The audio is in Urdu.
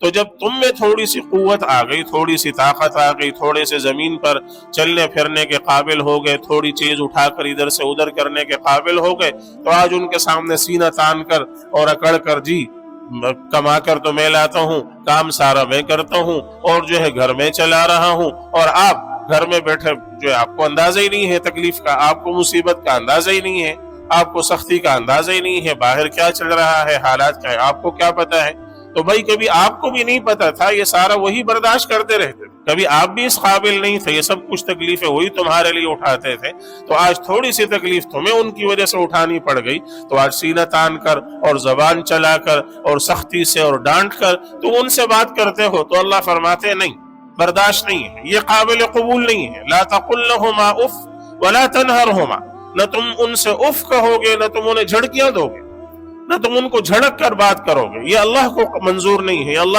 تو جب تم میں تھوڑی سی قوت آ گئی، تھوڑی سی طاقت آ گئی، تھوڑے سے زمین پر چلنے پھرنے کے قابل ہو گئے، تھوڑی چیز اٹھا کر ادھر سے ادھر کرنے کے قابل ہو گئے، تو آج ان کے سامنے سینہ تان کر اور اکڑ کر جی کما کر تو میں لاتا ہوں، کام سارا میں کرتا ہوں، اور جو ہے گھر میں چلا رہا ہوں، اور آپ گھر میں بیٹھے جو ہے آپ کو اندازہ ہی نہیں ہے تکلیف کا، آپ کو مصیبت کا اندازہ ہی نہیں ہے، آپ کو سختی کا اندازہ ہی نہیں ہے، باہر کیا چل رہا ہے، حالات کیا ہے، آپ کو کیا پتا ہے؟ تو بھائی کبھی آپ کو بھی نہیں پتا تھا، یہ سارا وہی برداشت کرتے رہتے، کبھی آپ بھی اس قابل نہیں تھے، یہ سب کچھ تکلیفیں وہی تمہارے لیے اٹھاتے تھے، تو آج تھوڑی سی تکلیف تمہیں ان کی وجہ سے اٹھانی پڑ گئی، تو آج سینہ تان کر اور زبان چلا کر اور سختی سے اور ڈانٹ کر تو ان سے بات کرتے ہو، تو اللہ فرماتے نہیں، برداشت نہیں ہے، یہ قابل قبول نہیں ہے۔ لا تقل لهما اف ولا تنهرهما، نہ تم ان سے اف کہو گے، نہ تم انہیں جھڑکیاں دو گے، نہ تم ان کو جھڑک کر بات کرو گے، یہ اللہ کو منظور نہیں ہے۔ اللہ